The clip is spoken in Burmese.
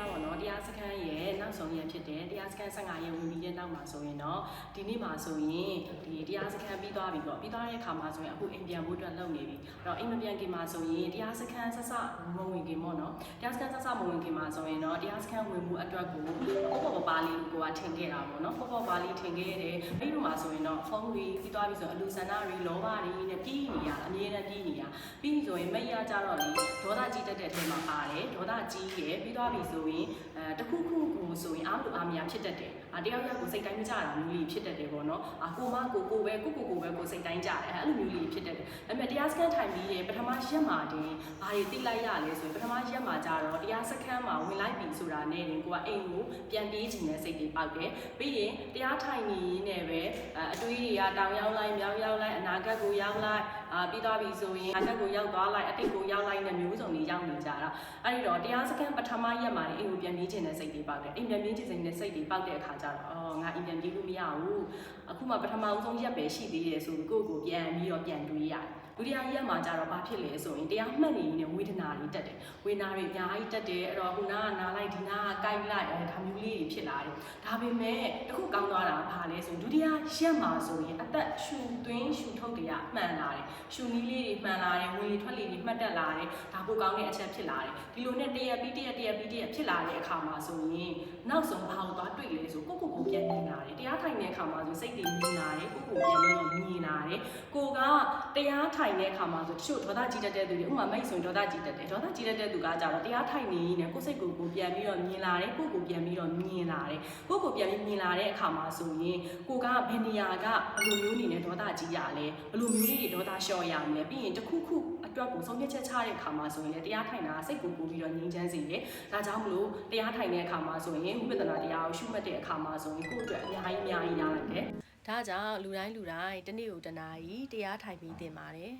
တရားပေါ့နော်တရားစခန်းရဲ့နောက်ဆုံးရဖြစ်တယ်တရားစခန်း15ရက်ဝင်ပြီးတဲ့နောက်မှာဆိုရင်တော့ဒီနေ့မှာဆိုရင်ဒီတရားစခန်းပြီးသွားပြီပေါ့ပြီးသွားတဲ့အခါမှာဆိုရင်အခုအိမ်ပြန်ဖို့အတွက်လုပ်နေပြီအဲ့တော့အိမ်မပြန်ခင်မှာဆိုရင်တရားစခန်းဆက်မဝင်ခင်ပေါ့နော်တရားစခန်းဆက်မဝင်ခင်မှာဆိုရင်တော့တရားစခန်းဝင်မှုအတွက်ကိုပေါ့ပါလေးကိုကထင်ခဲ့တာပေါ့နော်ပေါ့ပါလေးထင်ခဲ့တယ်အဲ့လိုမှာဆိုရင်တော့ဖုန်းပြီးသွားပြီဆိုအလူဆန္ဒတွေလောဘတွေနဲ့ပြီးနေရအမြဲတမ်းပြီးနေရပြီးဆိုရင်မရကြတော့လေဒေါသကြီးတတ်တဲ့အထဲမှာပါတယ်ဒေါသကြီးရယ်ပြီးသွားပြီဆိုရင်တခုခုကိုဆိုရင်အားလို့အားမရဖြစ်တတ်တယ်တယောက်ယောက်ကိုစိတ်တိုင်းမကြတာမျိုးလေးဖြစ်တတ်တယ်ပေါ့နော်ကိုမကိုပဲကိုစိတ်တိုင်းကြတယ်အဲ့လိုမျိုးလေးဖြစ်တတ်တယ်ဒါပေမဲ့တရားစခန်းထိုင်ပြီးရပထမရက်မှာတင်ဘာတွေသိလိုက်ရလဲဆိုရင်ပထမရက်မှာကြတော့တရားစခန်းမှာဝင်လိုက်ပြီဆိုတာနဲ့တင်ကိုကအိမ်ကိုပြန်ပြေးချင်တဲ့စိတ်တွေပေါက်တယ်ပြီးရင်တရားထိုင်နေရင်းနဲ့ပဲအတွေးတွေကတောင်ရောက်လိုက်မြောက်ရောက်လိုက်အနာဂတ်ကိုရောက်လိုက်ပြီးသွားပြီဆိုရင်အနာဂတ်ကိုရောက်သွားလိုက်အတိတ်ကိုရောက်လိုက်နဲ့မျိုးစုံတွေရောက်နေကြတာအဲ့ဒီတော့တရားစခန်းပထမရက်မှာအိမ်ကိုပြန်ပြေးချင်တဲ့စိတ်တွေပေါက်တယ်အိမ်ပြန်ပြေးချင်တဲ့စိတ်တွေပေါက်တဲ့အခါကျတော့ငါအိမ်ပြန်ပြေးလို့မရဘူးအခုမှပထမဆုံးရက်ပဲရှိသေးတယ်ဆိုပြီးကိုပြန်ပြီးတော့ပြန်တွေးရတယ်ဒုတိယရက်မှာကျတော့ဘာဖြစ်လဲဆိုရင်တရားမှတ်နေရင်ဝေဒနာတွေတက်တယ်ဝေဒနာတွေအများကြီးတက်တယ်အဲ့တော့ခုနားနာလိုက်ဒီနားကိုက်လိုက်ဒါမျိုးလေးတွေဖြစ်လာတယ်ဒါပေမဲ့တခုကောင်းသွားတာဘာလဲဆိုဒုတိယရက်မှာဆိုရင်အသက်ရှူသွင်းရှူထုတ်တွေကမှန်လာတယ်ရှူနီးလေးတွေမှန်လာတယ်ဝင်လေထွက်လေတွေမှတ်တက်လာတယ်ဒါပိုကောင်းတဲ့အချက်ဖြစ်လာတယ်ဒီလိုနဲ့တရက်ပြီးတရက်ဖြစ်လာတဲ့အခါမှာဆိုရင်နောက်ဆုံးဘာလို့သွားတွေ့လဲဆိုကိုပြန်မြင်လာတယ်တရားထိုင်တဲ့အခါမှာဆိုစိတ်တွေမြင်လာတယ်ကိုပြန်ပြီးတော့မြင်လာတယ်ကိုကတရားထိုင်တဲ့အခါမှာဆိုတချို့ဒေါသကြီးတတ်တဲ့သူတွေဥပမာမိတ်ဆိုရင်ဒေါသကြီးတတ်တယ်ဒေါသကြီးတတ်တဲ့သူကကြတော့တရားထိုင်နေနေကိုစိတ်ကိုပြန်ပြီးတော့မြင်လာတယ်ကိုပြန်ပြီးတော့မြင်လာတယ်ကိုပြန်ပြီးမြင်လာတဲ့အခါမှာဆိုရင်ကိုကဘယ်နေရာကဘယ်လိုမျိုးနေနဲ့ဒေါသကြီးရလဲဘယ်လိုမျိုးလေးတွေဒေါသလျှော့ရမလဲပြီးရင်တခုခုအတွက်ကိုဆုံးဖြတ်ချက်ချတဲ့အခါမှာဆိုရင်လည်းတရားထိုင်တာစိတ်ကိုပို့ပြီးတော့ငြိမ်းချမ်းစေတယ်ဒါကြောင့်မလို့တရားထိုင်တဲ့အခါမှာဆိုရင်ဝိပဿနာတရားကိုရှုမှတ်တဲ့အခါမှာဆိုရင်ကိုယ့်အတွက်အများကြီးရလိုက်တယ်ဒါကြောင့်လူတိုင်းတနေ့ကိုတနာရီတရားထိုင်ပြီးသင်ပါတယ်